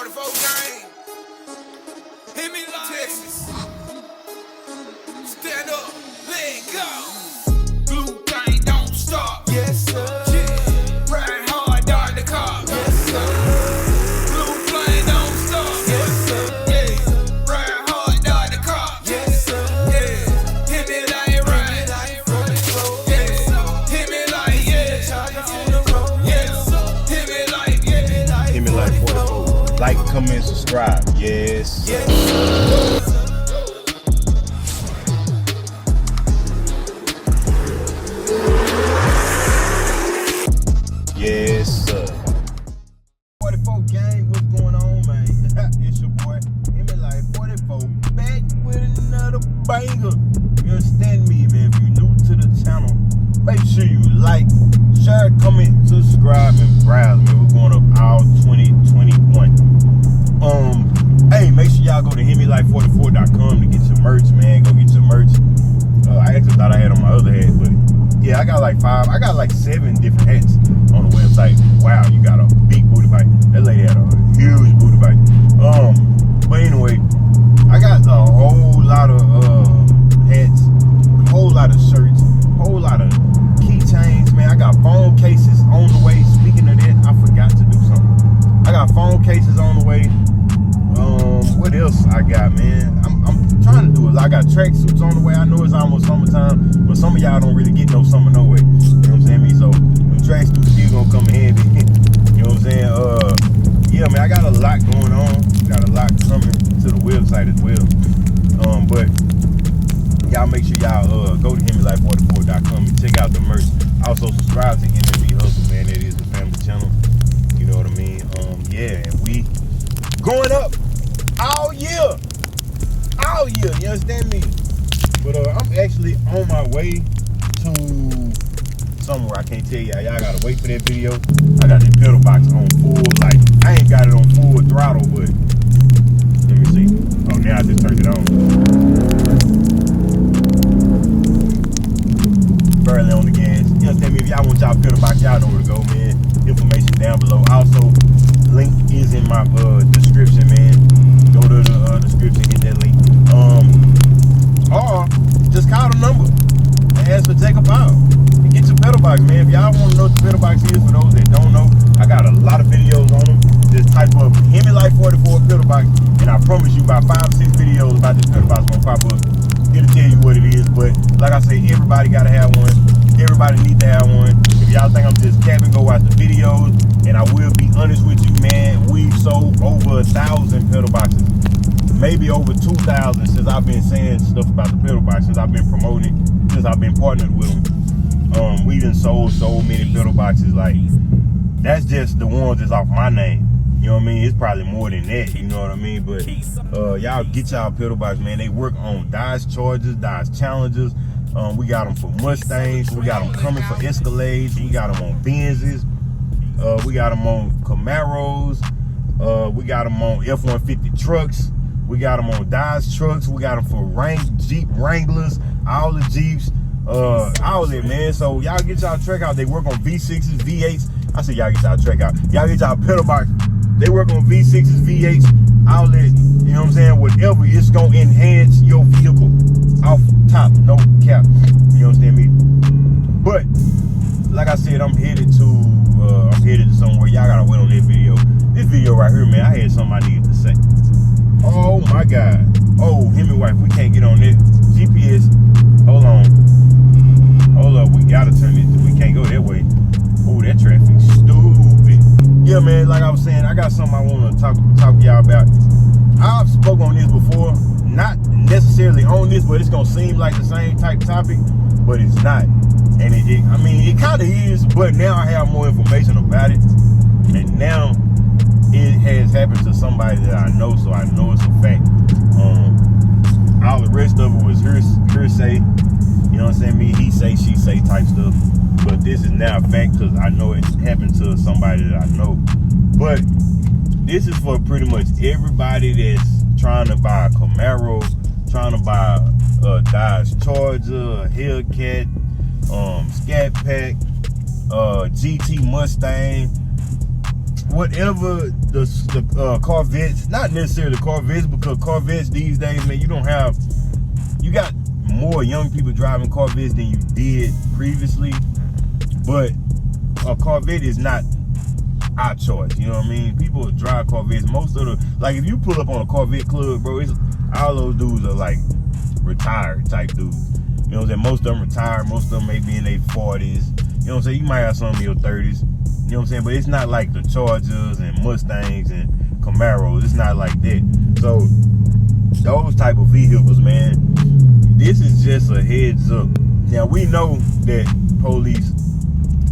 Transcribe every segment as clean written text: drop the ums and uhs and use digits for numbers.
44 gang. Hemi Texas. Stand up, let go. Blue gang don't stop. Yes, sir. Yeah. Ride hard, dart the car. Yes, sir. Blue flame don't stop. Yes, sir. Yeah. Ride hard, dart the car. Yes, sir. Yeah. Hemi like ride. Yeah. Hemi like yeah. Yes. Hemi like yeah. Hemi like 44. Like, comment, subscribe. Yes. Yes. Yes, sir. 44 gang, what's going on, man? It's your boy, Hemi like 44, back with another banger. You understand me, man? If you're new to the channel, make sure you like, share, comment, subscribe, and browse, man. We're going up all 2021. Hey, make sure y'all go to Hemiwife44.com to get your merch, man. Go get your merch. I actually thought I had on my other hat, but yeah, I got like 7 different hats on the website. Wow, you got a big booty bite. That lady had a huge booty bite. But anyway, I got a whole lot of hats, a whole lot of shirts, a whole lot of keychains, man. I got phone cases on the way. Speaking of that, I forgot to do something. I got phone cases on the way. What else I got, man? I'm trying to do it. I got track suits on the way. I know it's almost summertime, but some of y'all don't really get no summer no way. You know what I'm saying? So them track suits still gonna come in handy. You know what I'm saying? Yeah, man, I got a lot going on. Got a lot coming to the website as well. But y'all make sure y'all go to Hemiwife44.com and check out the merch. Also subscribe to NMB Hustle, man. It is a family channel. You know what I mean? Yeah, and we going up all year. All year, you understand me? But I'm actually on my way to somewhere. I can't tell y'all. Y'all gotta wait for that video. I got that pedal box on full, like, I ain't got it on full throttle, but let me see. Oh, now I just turned it on. Barely on the gas. You understand me? If y'all want y'all pedal box, y'all know where to go, man. Information down below. Also, link is in my description, man. Go to the description, hit that link. Or just call the number and ask for take a file and get your pedal box, man. If y'all want to know what the pedal box is, for those that don't know, I got a lot of videos on them. Just type up Hemiwife44 pedal box, and I promise you about 5 or 6 videos about this pedal box gonna pop up. It'll tell you what it is, but like I said, everybody gotta have one. Everybody need to have one. If y'all think I'm just capping, go watch the videos. And I will be honest with you, man, we've sold over 1,000 pedal boxes. Maybe over 2,000 since I've been saying stuff about the pedal box, since I've been promoting, since I've been partnered with them. We done sold so many pedal boxes, like, that's just the ones that's off my name. You know what I mean? It's probably more than that, you know what I mean? But y'all get y'all pedal box, man. They work on Dodge Chargers, Dodge Challengers. We got them for Mustangs. We got them coming for Escalades. We got them on Benzes. We got them on Camaros. We got them on F-150 trucks. We got them on Dodge trucks. We got them for Jeep Wranglers, all the Jeeps, all of it, man. So y'all get y'all track out. They work on V6s, V8s. I said y'all get y'all track out. Y'all get y'all pedal box. They work on V6s, V8s, all that. You know what I'm saying? Whatever, it's gonna enhance your vehicle off top, no cap. You understand me? But like I said, I'm headed to somewhere. Y'all gotta wait on that video. This video right here, man, I had something I needed to say. Oh my God. Oh, Hemi wife, we can't get on this GPS. Hold on. Hold up, we gotta turn it. We can't go that way. Oh, that traffic's stupid. Yeah, man, like I was saying, I got something I want to talk to y'all about. I've spoke on this before, not necessarily on this, but it's gonna seem like the same type topic, but it's not. And I mean, it kind of is, but now I have more information about it, and now it has happened to somebody that I know, so I know it's a fact. All the rest of it was hearsay, you know what I'm saying? Me, he say, she say type stuff. But this is now a fact because I know it happened to somebody that I know. But this is for pretty much everybody that's trying to buy a Camaro, trying to buy a Dodge Charger, a Hellcat, Scat Pack, GT Mustang, whatever the Corvettes, not necessarily Corvettes, because Corvettes these days, man, you got more young people driving Corvettes than you did previously, but a Corvette is not our choice, you know what I mean? People drive Corvettes. Most of the, like, if you pull up on a Corvette club, bro, all those dudes are like retired type dudes. You know what I'm saying? Most of them retired, most of them may be in their 40s. You know what I'm saying? You might have some in your 30s. You know what I'm saying? But it's not like the Chargers and Mustangs and Camaros. It's not like that. So those type of vehicles, man, this is just a heads up. Now we know that police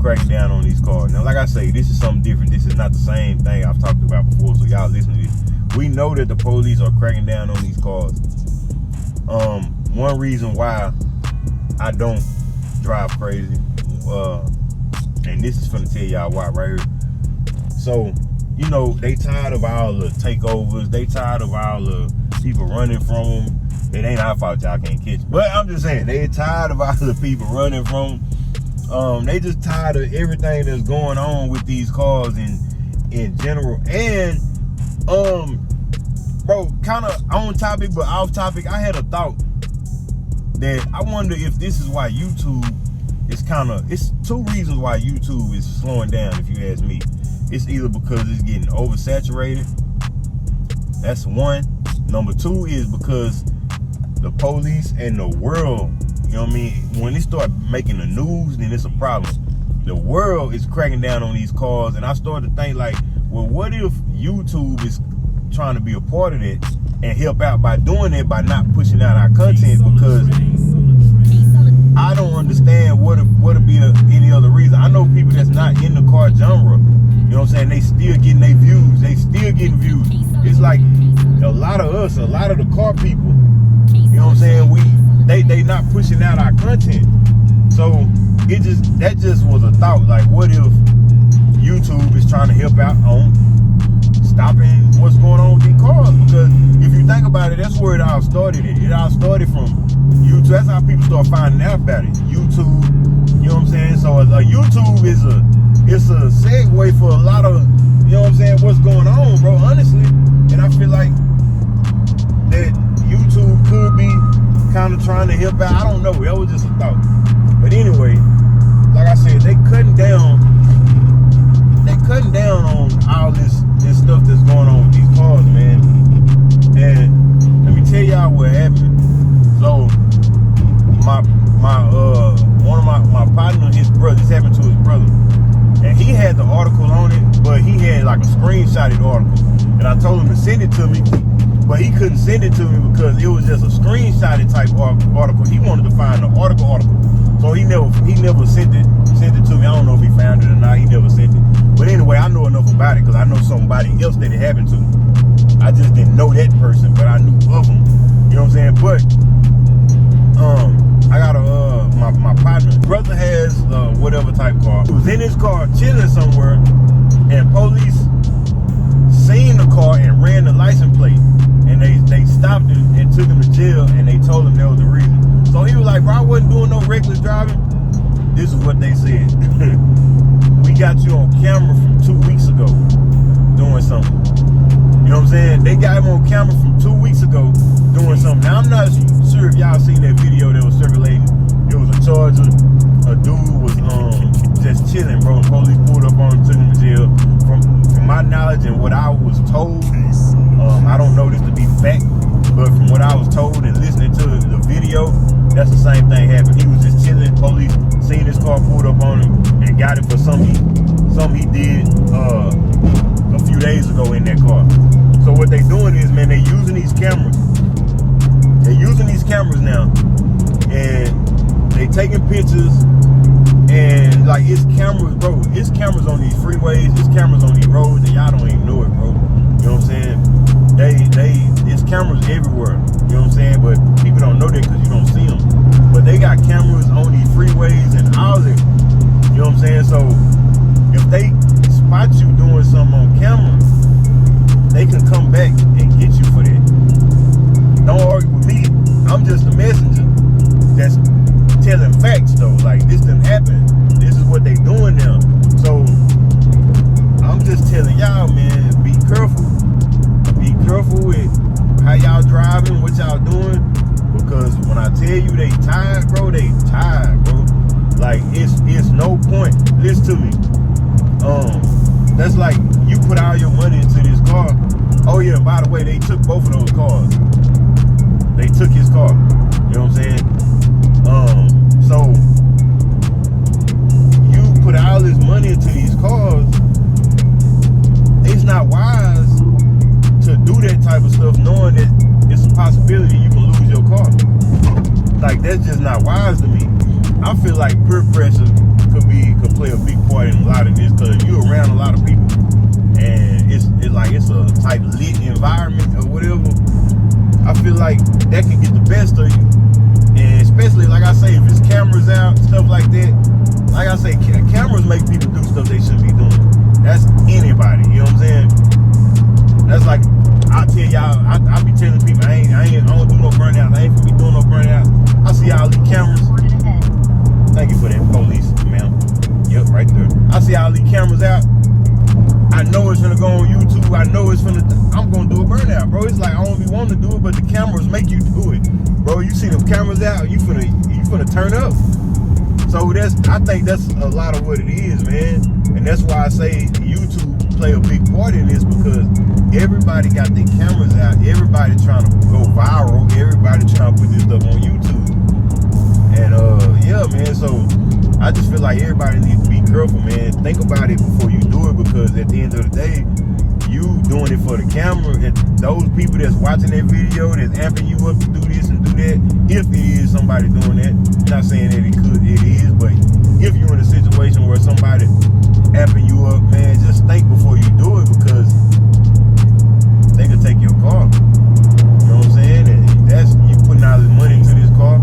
cracking down on these cars. Now, like I say, this is something different. This is not the same thing I've talked about before, so y'all listen to this. We know that the police are cracking down on these cars. One reason why I don't drive crazy, and this is finna tell y'all why right here. So, you know, they tired of all the takeovers. They tired of all the people running from them. It ain't our fault y'all can't catch. But I'm just saying, they tired of all the people running from them. They just tired of everything that's going on with these cars in general. And bro, kind of on topic but off topic, I had a thought that I wonder if this is why YouTube is it's two reasons why YouTube is slowing down, if you ask me. It's either because it's getting oversaturated. That's one. Number two is because the police and the world, you know what I mean, when they start making the news, then it's a problem. The world is cracking down on these cars, and I started to think like, well, what if YouTube is trying to be a part of it and help out by doing it, by not pushing out our content? Because I don't understand what would be any other reason. I know people that's not in the car genre, you know what I'm saying, they still getting their views. They still getting views. It's like a lot of us, a lot of the car people, you know what I'm saying, they not pushing out our content. So that just was a thought. Like, what if YouTube is trying to help out on stopping what's going on with these cars? Because if you think about it, that's where it all started. It all started from YouTube. That's how people start finding out about it. YouTube, you know what I'm saying? So YouTube is a segue for a lot of, you know what I'm saying, what's going on, bro, honestly. And I feel like that YouTube could be kind of trying to help out. I don't know. That was just a thought. But anyway, like I said, they cutting down on all this stuff that's going on with these cars, man. And let me tell y'all what happened. So one of my partner, his brother, this happened to his brother, and he had the article on it, but he had like a screenshotted article, and I told him to send it to me, but he couldn't send it to me because it was just a screenshotted type article. He wanted to find the article, so he never sent it to me. I don't know if he found it or not. He never sent it. But anyway, I know enough about it because I know somebody else that it happened to. I just didn't know that person, but I knew of him. You know what I'm saying? But I got my partner, brother has whatever type car. He was in his car chilling somewhere, and police seen the car and ran the license plate, and they stopped him and took him to jail, and they told him that was the reason. So he was like, bro, I wasn't doing no reckless driving. This is what they said. We got you on camera from 2 weeks ago doing something. You know what I'm saying? They got him on camera from 2 weeks ago doing something. Now, I'm not sure if y'all seen that video that was circulating. It was a Charger. A dude was just chilling, bro. The police pulled up on him, took him to jail. From my knowledge and what I was told, I don't know this to be fact, but from what I was told and listening to the video, that's the same thing happened. He was just chilling. Police seen his car, pulled up on him, and got it for something he did a few days ago in that car. So what they doing is, man, they using these cameras. They're using these cameras now, and they taking pictures, and like, it's cameras, bro. It's cameras on these freeways. It's cameras on these roads, and y'all don't even know it, bro. You know what I'm saying? It's cameras everywhere. You know what I'm saying? But people don't know that because you don't see them. But they got cameras on these freeways and all that. You know what I'm saying? So if they spot you doing something on camera, they can come back and get you for that. Don't argue with me. I'm just a messenger that's telling facts, though. Like, this didn't happen. This is what they doing now. So I'm just telling y'all That's like you put all your money into this car. Oh yeah, by the way, they took both of those cars. They took his car. You know what I'm saying? So you put all this money into these cars. It's not wise to do that type of stuff knowing that it's a possibility you can lose your car. Like, that's just not wise to me. I feel like peer pressure could play a big part in a lot of this, because you're around a lot of people and it's like it's a type lit environment or whatever. I feel like that can get the best of you. And especially, like I say, if it's cameras out, stuff like that. Like I say, cameras make people do stuff they shouldn't be doing. That's anybody, you know what I'm saying? That's like, I tell y'all, I be telling people, I don't do no burnout. I ain't gonna be doing no burnout. I see all these cameras. Thank you for that, police, ma'am. Yep, right there. I see all these cameras out. I know it's gonna go on YouTube. I know it's gonna, I'm gonna do a burnout, bro. It's like, I don't be wanting to do it, but the cameras make you do it. Bro, you see them cameras out, you finna turn up. So I think that's a lot of what it is, man. And that's why I say YouTube play a big part in this, because everybody got their cameras out. Everybody trying to go viral. Everybody trying to put this stuff on YouTube. And yeah, man, so I just feel like everybody needs to be careful, man. Think about it before you do it, because at the end of the day, you doing it for the camera, and those people that's watching that video, that's amping you up to do this and do that, if it is somebody doing that, I'm not saying that it is, but if you're in a situation where somebody amping you up, man, just think before you do it, because they could take your car. You know what I'm saying? And that's, you putting all this money into this car.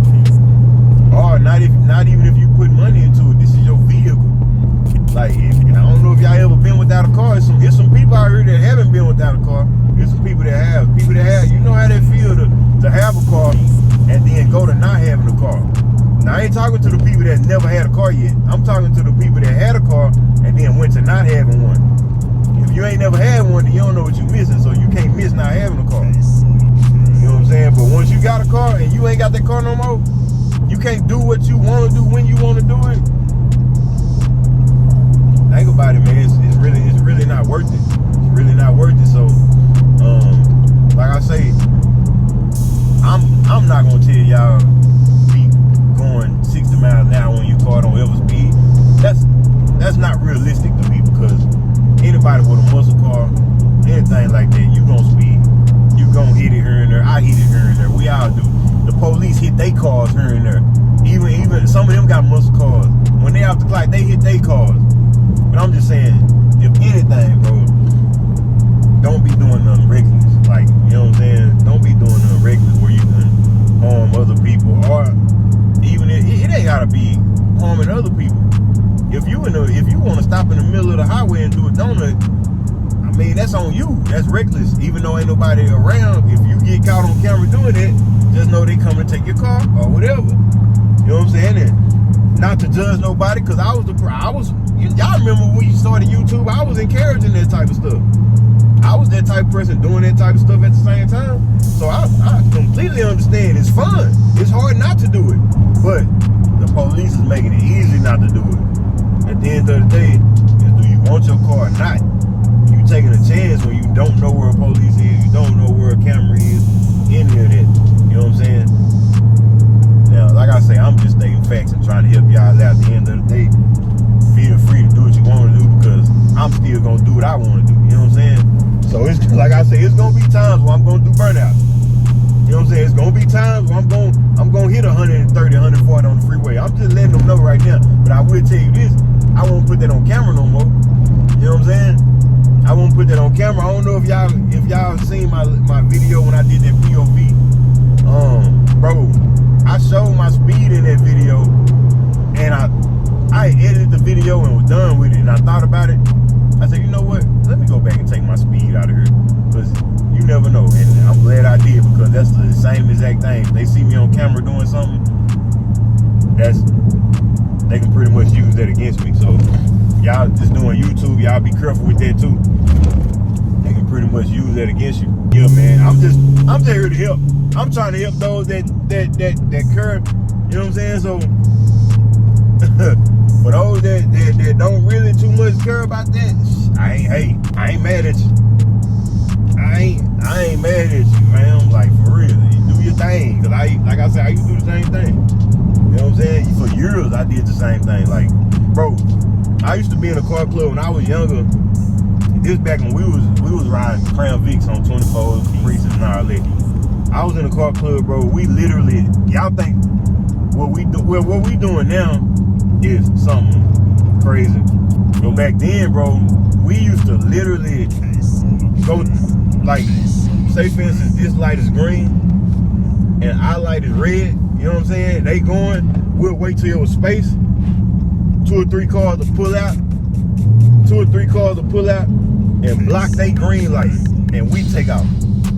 Or not even if you put money into it, this is your vehicle. Like, I don't know if y'all ever been without a car. There's some people out here that haven't been without a car. There's some people that have. People that have, you know how they feel to have a car and then go to not having a car. Now, I ain't talking to the people that never had a car yet. I'm talking to the people that had a car and then went to not having one. If you ain't never had one, then you don't know what you're missing, so you can't miss not having a car. You know what I'm saying? But once you got a car and you ain't got that car no more, you can't do what you want to do when you want to do it. Think about it, man. It's really not worth it. It's really not worth it. So, like I say, I'm not gonna tell y'all be going 60 miles an hour when your car don't ever speed. That's not realistic to me, because anybody with a muscle car, anything like that, you gonna speed. You gonna hit it here and there. I hit it here and there. We all do. The police hit their cars here and there. Even some of them got muscle cars. When they out the clock, they hit their cars. But I'm just saying, if anything, bro, don't be doing nothing reckless. Like, you know what I'm saying? Don't be doing nothing reckless where you can harm other people, or even it ain't gotta be harming other people. If you want to stop in the middle of the highway and do a donut, I mean, that's on you. That's reckless. Even though ain't nobody around, if you get caught on camera doing it, just know they come to take your car or whatever. You know what I'm saying? And not to judge nobody, because y'all remember when you started YouTube, I was encouraging that type of stuff. I was that type of person doing that type of stuff at the same time. So I completely understand. It's fun. It's hard not to do it. But the police is making it easy not to do it. At the end of the day, do you want your car or not? You taking a chance when you don't know where a police is, you don't know where a camera is, any of that. You know what I'm saying? Now, like I say, I'm just stating facts and trying to help y'all out. At the end of the day, feel free to do what you want to do, because I'm still gonna do what I want to do. You know what I'm saying? So it's like I say, it's gonna be times where I'm gonna do burnout. You know what I'm saying? It's gonna be times where I'm gonna hit 130, 140 on the freeway. I'm just letting them know right now. But I will tell you this, I won't put that on camera no more. You know what I'm saying? I won't put that on camera. I don't know if y'all seen my video when I did that POV. Bro, I showed my speed in that video, and I edited the video and was done with it, and I thought about it. I said, you know what? Let me go back and take my speed out of here, because you never know. And I'm glad I did, because that's the same exact thing. If they see me on camera doing something, they can pretty much use that against me. So y'all just doing YouTube, y'all be careful with that too. They can pretty much use that against you. Yeah, man. I'm just here to help. I'm trying to help those that curve. You know what I'm saying? So for those that don't really too much care about that, I ain't mad at you. I ain't mad at you, man. Like, for real, you do your thing. Cause like I said, I used to do the same thing. You know what I'm saying? For years, I did the same thing. Like, bro, I used to be in a car club when I was younger. This back when we was riding Crown Vics on 24s, Caprices, and all that. I was in a car club, bro. We literally, y'all think what we doing now is something crazy. But back then, bro, we used to literally go, like, say for instance, this light is green and our light is red. You know what I'm saying? They going, we'll wait till it was space. 2 or 3 cars to pull out. 2 or 3 cars to pull out and block they green light, and we take out.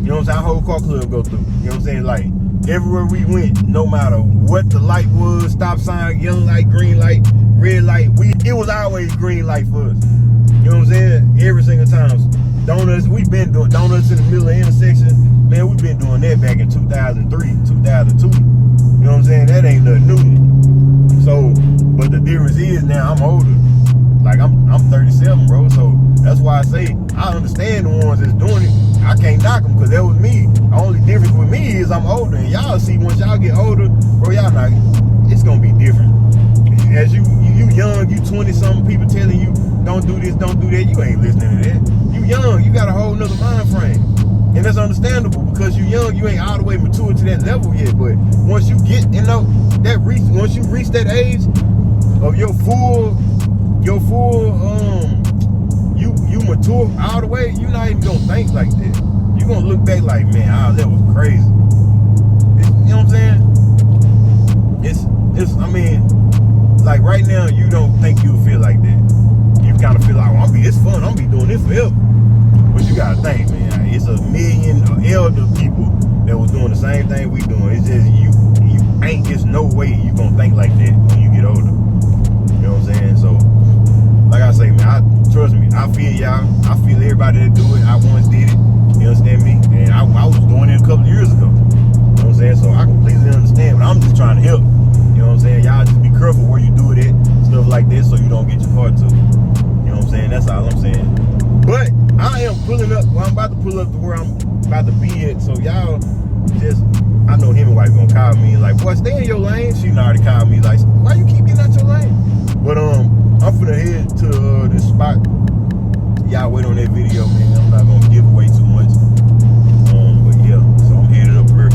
You know what I'm saying? Our whole car club go through. You know what I'm saying? Like, everywhere we went, no matter what the light was, stop sign, yellow light, green light, red light, it was always green light for us. You know what I'm saying? Every single time. Donuts, we've been doing donuts in the middle of the intersection. Man, we've been doing that back in 2003, 2002. You know what I'm saying? That ain't nothing new. So, but the difference is now I'm older. Like, I'm 37, bro. So that's why I say I understand the ones that's doing it. I can't knock them because that was me. The only difference with me is I'm older. And y'all see, once y'all get older, bro, y'all not, it's gonna be different. As you young, you 20-something, people telling you don't do this, don't do that, you ain't listening to that. You young, you got a whole nother mind frame. And that's understandable because you young, you ain't all the way mature to that level yet. But once you get, once you reach that age of your full, you mature all the way, you're not even gonna think like that. You're gonna look back like, man, that was crazy. You know what I'm saying? I mean, like right now, you don't think you'll feel like that. You kind of feel like, it's fun, I'm gonna be doing this forever. But you gotta think, man, it's a million elder people that was doing the same thing we doing. It's just you ain't, just no way you gonna think like that when you get older. You know what I'm saying? So, like I say, man, trust me, I feel y'all. I feel everybody that do it. I once did it. You understand me? And I was doing it a couple years ago. You know what I'm saying? So I completely understand, but I'm just trying to help. You know what I'm saying? Y'all just be careful where you do it at, stuff like this, so you don't get your car too. You know what I'm saying? That's all I'm saying. But I am pulling up. Well, I'm about to pull up to where I'm about to be at. So y'all just, I know Hemiwife gonna call me like, boy, stay in your lane. She already called me like, why you keep getting out your lane? But I'm finna head to this spot. Y'all wait on that video, man. I'm not gonna give away too much. But yeah, so I'm headed up here,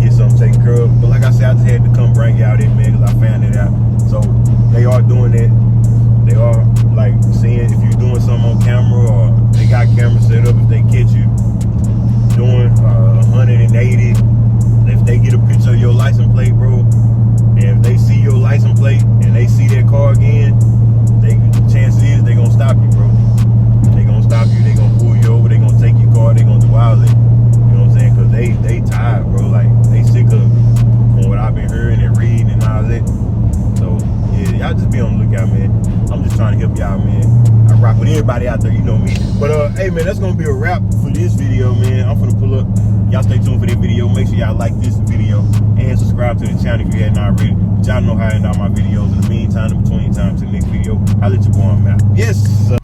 get something taken care of. But like I said, I just had to come bring y'all that, man, because I found it out. So they are doing that. They are like seeing if you're doing something on camera, or they got cameras set up if they catch you doing 180. If they get a picture of your license plate, bro, and if they see your license plate and they see that car again, chances is they gonna stop you, bro. They gonna stop you. They gonna pull you over. They gonna take your car. They gonna do all that. You know what I'm saying? Cause they tired, bro. Like, they sick of from what I've been hearing and reading and all that. So yeah, y'all just be on the lookout, man. I'm just trying to help y'all, man. I rock with everybody out there, you know me. But hey, man, that's gonna be a wrap for this video, man. I'm gonna pull up. Y'all stay tuned for that video. Make sure y'all like this video and subscribe to the channel if you hadn't already. Y'all know how I end all my videos. In the meantime, in between time, to the next video, I'll let you go on out. Yes, sir.